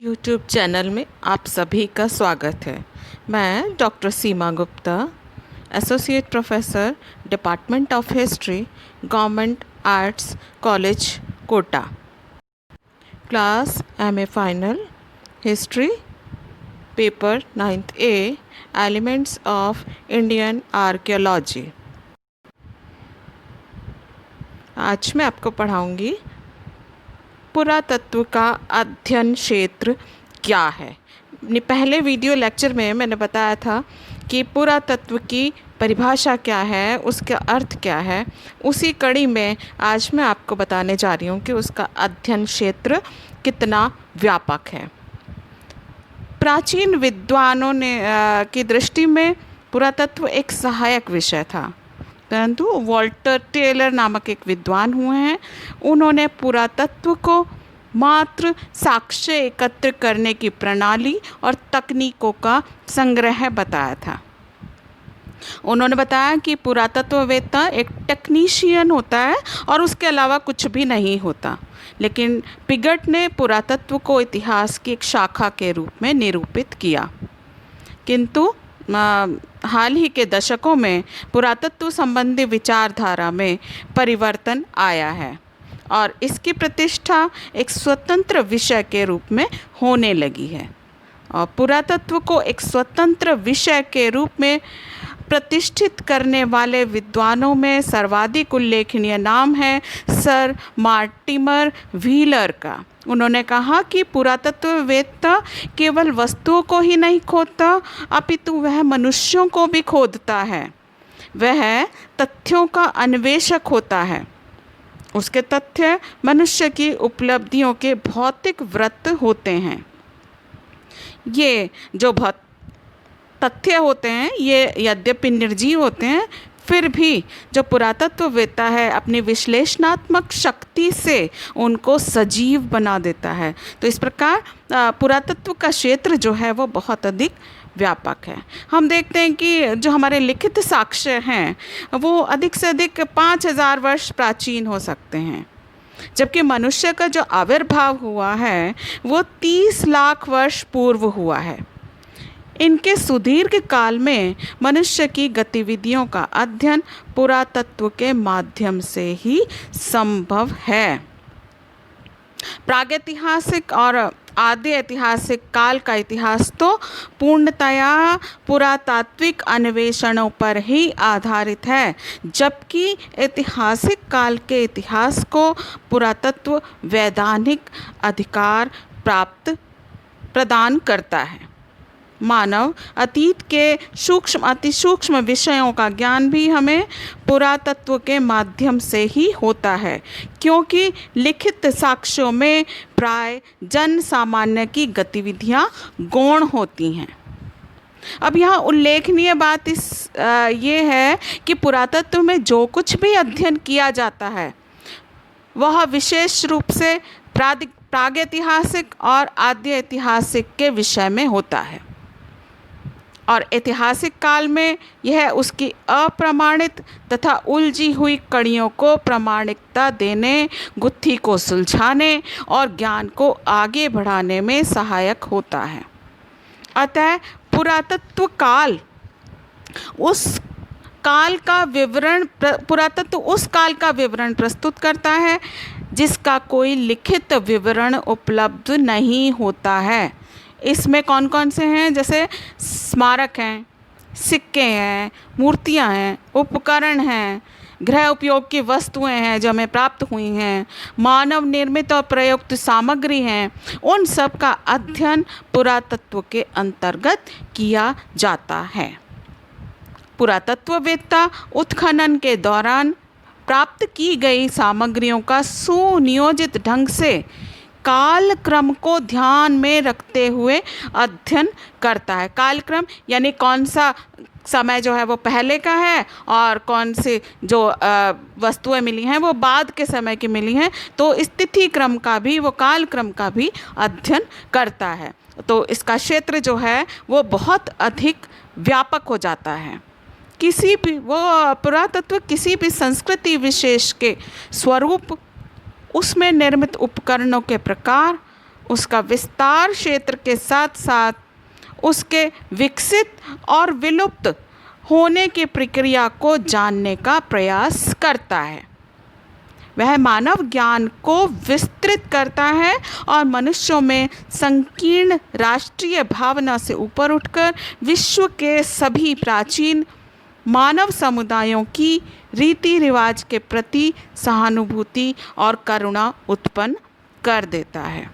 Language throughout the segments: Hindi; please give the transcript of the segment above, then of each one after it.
यूट्यूब चैनल में आप सभी का स्वागत है। मैं doctor Seema Gupta, associate professor, department of history, government arts college, Kota. Class MA final, history, paper 9th A, elements of Indian archaeology. आज मैं आपको पढ़ाऊंगी पुरातत्व का अध्ययन क्षेत्र क्या है। पहले वीडियो लेक्चर में मैंने बताया था कि पुरातत्व की परिभाषा क्या है, उसका अर्थ क्या है। उसी कड़ी में आज मैं आपको बताने जा रही हूँ कि उसका अध्ययन क्षेत्र कितना व्यापक है। प्राचीन विद्वानों ने की दृष्टि में पुरातत्व एक सहायक विषय था, परंतु वॉल्टर टेलर नामक एक विद्वान हुए हैं। उन्होंने पुरातत्व को मात्र साक्ष्य एकत्र करने की प्रणाली और तकनीकों का संग्रह बताया था। उन्होंने बताया कि पुरातत्ववेत्ता एक टेक्नीशियन होता है और उसके अलावा कुछ भी नहीं होता। लेकिन पिगट ने पुरातत्व को इतिहास की एक शाखा के रूप में निरूपित किया। किंतु हाल ही के दशकों में पुरातत्व संबंधी विचारधारा में परिवर्तन आया है और इसकी प्रतिष्ठा एक स्वतंत्र विषय के रूप में होने लगी है। और पुरातत्व को एक स्वतंत्र विषय के रूप में प्रतिष्ठित करने वाले विद्वानों में सर्वाधिक उल्लेखनीय नाम है सर मार्टिमर व्हीलर का। उन्होंने कहा कि पुरातत्ववेत्ता केवल वस्तुओं को ही नहीं खोदता, अपितु वह मनुष्यों को भी खोदता है। वह तथ्यों का अन्वेषक होता है। उसके तथ्य मनुष्य की उपलब्धियों के भौतिक वृत्त होते हैं। ये जो तथ्य होते हैं ये यद्यपि निर्जीव होते हैं, फिर भी जो पुरातत्ववेत्ता है अपनी विश्लेषणात्मक शक्ति से उनको सजीव बना देता है। तो इस प्रकार पुरातत्व का क्षेत्र जो है वो बहुत अधिक व्यापक है। हम देखते हैं कि जो हमारे लिखित साक्ष्य हैं वो अधिक से अधिक 5000 वर्ष प्राचीन हो सकते हैं, जबकि मनुष्य का जो आविर्भाव हुआ है वो 30 लाख वर्ष पूर्व हुआ है। इनके सुदीर्घ काल में मनुष्य की गतिविधियों का अध्ययन पुरातत्व के माध्यम से ही संभव है। प्रागैतिहासिक और आदि ऐतिहासिक काल का इतिहास तो पूर्णतया पुरातात्विक अन्वेषणों पर ही आधारित है, जबकि ऐतिहासिक काल के इतिहास को पुरातत्व वैधानिक अधिकार प्रदान करता है। मानव अतीत के अति सूक्ष्म विषयों का ज्ञान भी हमें पुरातत्व के माध्यम से ही होता है, क्योंकि लिखित साक्ष्यों में प्राय जन सामान्य की गतिविधियां गौण होती हैं। अब यहाँ उल्लेखनीय बात ये है कि पुरातत्व में जो कुछ भी अध्ययन किया जाता है वह विशेष रूप से प्रागैतिहासिक और आदि ऐतिहासिक के विषय में होता है, और ऐतिहासिक काल में यह उसकी अप्रमाणित तथा उलझी हुई कड़ियों को प्रामाणिकता देने, गुत्थी को सुलझाने और ज्ञान को आगे बढ़ाने में सहायक होता है। अतः पुरातत्व उस काल का विवरण प्रस्तुत करता है जिसका कोई लिखित विवरण उपलब्ध नहीं होता है। इसमें कौन कौन से हैं? जैसे स्मारक हैं, सिक्के हैं, मूर्तियां हैं, उपकरण हैं, गृह उपयोग की वस्तुएं हैं जो हमें प्राप्त हुई हैं, मानव निर्मित और प्रयुक्त सामग्री हैं। उन सब का अध्ययन पुरातत्व के अंतर्गत किया जाता है। पुरातत्ववेत्ता उत्खनन के दौरान प्राप्त की गई सामग्रियों का सुनियोजित ढंग से कालक्रम को ध्यान में रखते हुए अध्ययन करता है। कालक्रम यानी कौन सा समय जो है वो पहले का है और कौन सी जो वस्तुएं मिली हैं वो बाद के समय की मिली हैं, तो स्थिति क्रम का भी, वो कालक्रम का भी अध्ययन करता है। तो इसका क्षेत्र जो है वो बहुत अधिक व्यापक हो जाता है। पुरातत्व किसी भी संस्कृति विशेष के स्वरूप, उसमें निर्मित उपकरणों के प्रकार, उसका विस्तार क्षेत्र के साथ साथ उसके विकसित और विलुप्त होने की प्रक्रिया को जानने का प्रयास करता है। वह मानव ज्ञान को विस्तृत करता है और मनुष्यों में संकीर्ण राष्ट्रीय भावना से ऊपर उठकर विश्व के सभी प्राचीन मानव समुदायों की रीति रिवाज के प्रति सहानुभूति और करुणा उत्पन्न कर देता है।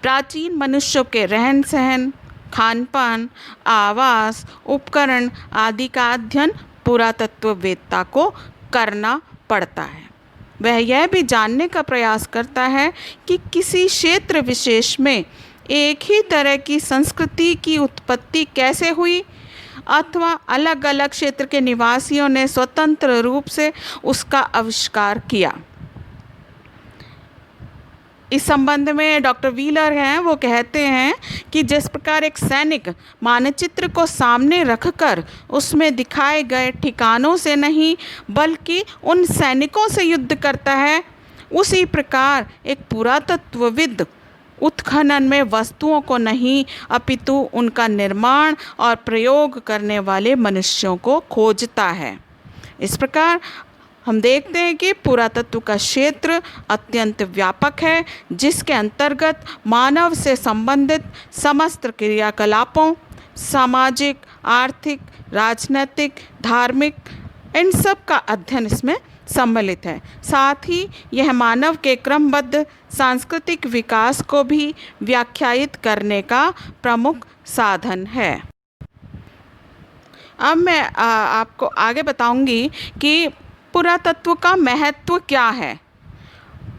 प्राचीन मनुष्यों के रहन सहन, खान पान, आवास, उपकरण आदि का अध्ययन पुरातत्ववेत्ता को करना पड़ता है। वह यह भी जानने का प्रयास करता है कि किसी क्षेत्र विशेष में एक ही तरह की संस्कृति की उत्पत्ति कैसे हुई अथवा अलग अलग क्षेत्र के निवासियों ने स्वतंत्र रूप से उसका आविष्कार किया। इस संबंध में डॉक्टर व्हीलर हैं, वो कहते हैं कि जिस प्रकार एक सैनिक मानचित्र को सामने रखकर उसमें दिखाए गए ठिकानों से नहीं बल्कि उन सैनिकों से युद्ध करता है, उसी प्रकार एक पुरातत्वविद उत्खनन में वस्तुओं को नहीं अपितु उनका निर्माण और प्रयोग करने वाले मनुष्यों को खोजता है। इस प्रकार हम देखते हैं कि पुरातत्व का क्षेत्र अत्यंत व्यापक है, जिसके अंतर्गत मानव से संबंधित समस्त क्रियाकलापों, सामाजिक, आर्थिक, राजनीतिक, धार्मिक, इन सब का अध्ययन इसमें सम्मिलित है। साथ ही यह मानव के क्रमबद्ध सांस्कृतिक विकास को भी व्याख्यायित करने का प्रमुख साधन है। अब मैं आपको आगे बताऊंगी कि पुरातत्व का महत्व क्या है।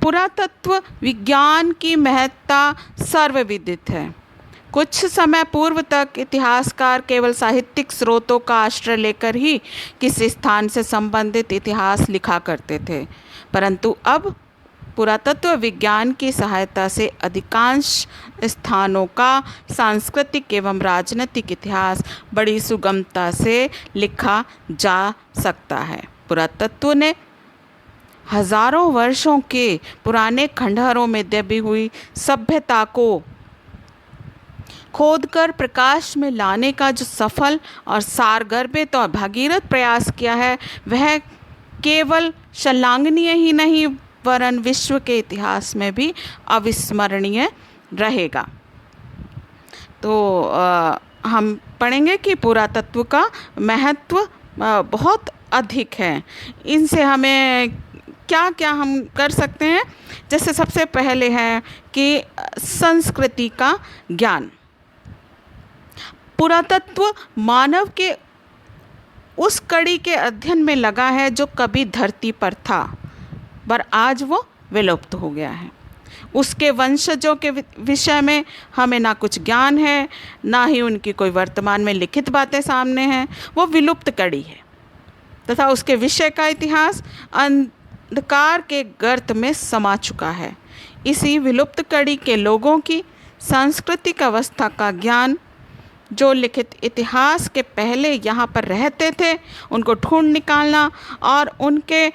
पुरातत्व विज्ञान की महत्ता सर्वविदित है। कुछ समय पूर्व तक इतिहासकार केवल साहित्यिक स्रोतों का आश्रय लेकर ही किसी स्थान से संबंधित इतिहास लिखा करते थे, परंतु अब पुरातत्व विज्ञान की सहायता से अधिकांश स्थानों का सांस्कृतिक एवं राजनीतिक इतिहास बड़ी सुगमता से लिखा जा सकता है। पुरातत्व ने हजारों वर्षों के पुराने खंडहरों में दबी हुई सभ्यता को खोदकर प्रकाश में लाने का जो सफल और सारगर्भित और भगीरथ प्रयास किया है, वह केवल श्लाघनीय ही नहीं वरन विश्व के इतिहास में भी अविस्मरणीय रहेगा। तो हम पढ़ेंगे कि पुरातत्व का महत्व बहुत अधिक है। इनसे हमें क्या क्या हम कर सकते हैं, जैसे सबसे पहले है कि संस्कृति का ज्ञान। पुरातत्व मानव के उस कड़ी के अध्ययन में लगा है जो कभी धरती पर था पर आज वो विलुप्त हो गया है। उसके वंशजों के विषय में हमें ना कुछ ज्ञान है, ना ही उनकी कोई वर्तमान में लिखित बातें सामने हैं। वो विलुप्त कड़ी है तथा उसके विषय का इतिहास अंधकार के गर्त में समा चुका है। इसी विलुप्त कड़ी के लोगों की सांस्कृतिक अवस्था का ज्ञान, जो लिखित इतिहास के पहले यहाँ पर रहते थे, उनको ढूंढ निकालना और उनके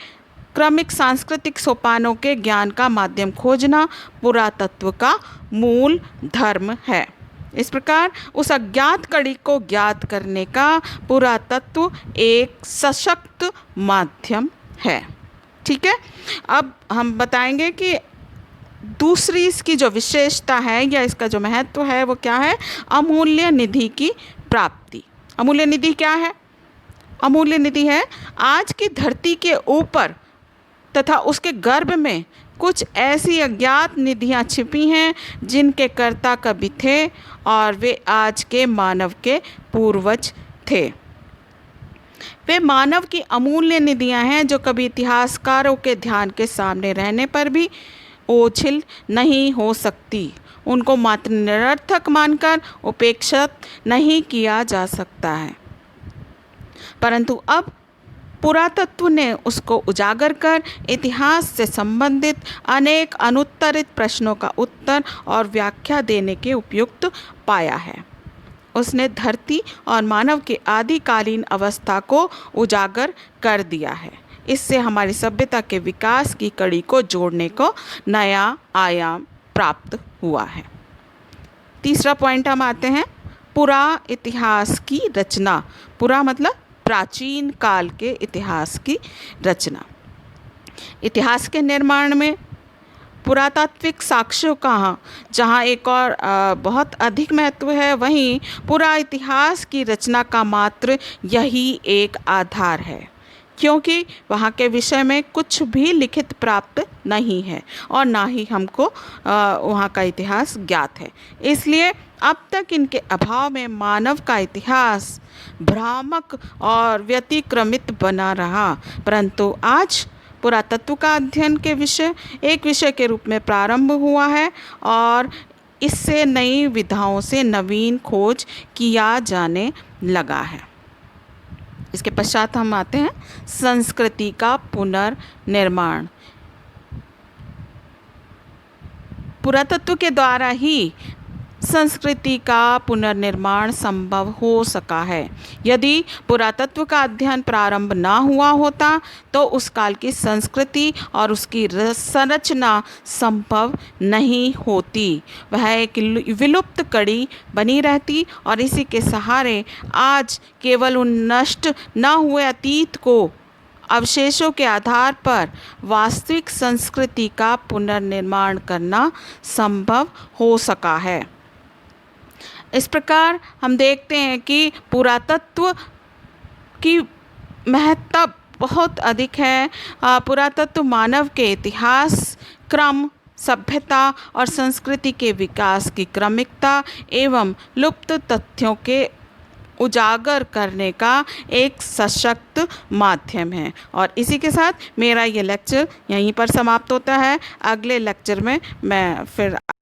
क्रमिक सांस्कृतिक सोपानों के ज्ञान का माध्यम खोजना पुरातत्व का मूल धर्म है। इस प्रकार उस अज्ञात कड़ी को ज्ञात करने का पुरातत्व एक सशक्त माध्यम है। ठीक है, अब हम बताएंगे कि दूसरी इसकी जो विशेषता है या इसका जो महत्व है वो क्या है। अमूल्य निधि की प्राप्ति। अमूल्य निधि क्या है? अमूल्य निधि है आज की धरती के ऊपर तथा उसके गर्भ में कुछ ऐसी अज्ञात निधियां छिपी हैं जिनके कर्ता कभी थे और वे आज के मानव के पूर्वज थे। वे मानव की अमूल्य निधियां हैं जो कभी इतिहासकारों के ध्यान के सामने रहने पर भी ओझिल नहीं हो सकती। उनको मात्र निरर्थक मानकर उपेक्षित नहीं किया जा सकता है, परंतु अब पुरातत्व ने उसको उजागर कर इतिहास से संबंधित अनेक अनुत्तरित प्रश्नों का उत्तर और व्याख्या देने के उपयुक्त पाया है। उसने धरती और मानव की आदिकालीन अवस्था को उजागर कर दिया है। इससे हमारी सभ्यता के विकास की कड़ी को जोड़ने को नया आयाम प्राप्त हुआ है। तीसरा पॉइंट हम आते हैं, पुरा इतिहास की रचना। पुरा मतलब प्राचीन काल के इतिहास की रचना। इतिहास के निर्माण में पुरातात्विक साक्ष्यों का जहाँ एक और बहुत अधिक महत्व है, वहीं पुरा इतिहास की रचना का मात्र यही एक आधार है, क्योंकि वहाँ के विषय में कुछ भी लिखित प्राप्त नहीं है और ना ही हमको वहाँ का इतिहास ज्ञात है। इसलिए अब तक इनके अभाव में मानव का इतिहास भ्रामक और व्यतिक्रमित बना रहा, परंतु आज पुरातत्व का अध्ययन के विषय एक विषय के रूप में प्रारंभ हुआ है और इससे नई विधाओं से नवीन खोज किया जाने लगा है। इसके पश्चात हम आते हैं संस्कृति का पुनर्निर्माण। पुरातत्व के द्वारा ही संस्कृति का पुनर्निर्माण संभव हो सका है। यदि पुरातत्व का अध्ययन प्रारंभ ना हुआ होता तो उस काल की संस्कृति और उसकी संरचना संभव नहीं होती। वह एक विलुप्त कड़ी बनी रहती और इसी के सहारे आज केवल उन नष्ट न हुए अतीत को अवशेषों के आधार पर वास्तविक संस्कृति का पुनर्निर्माण करना संभव हो सका है। इस प्रकार हम देखते हैं कि पुरातत्व की महत्ता बहुत अधिक है। पुरातत्व मानव के इतिहास, क्रम, सभ्यता और संस्कृति के विकास की क्रमिकता एवं लुप्त तथ्यों के उजागर करने का एक सशक्त माध्यम है। और इसी के साथ मेरा ये लेक्चर यहीं पर समाप्त होता है। अगले लेक्चर में मैं फिर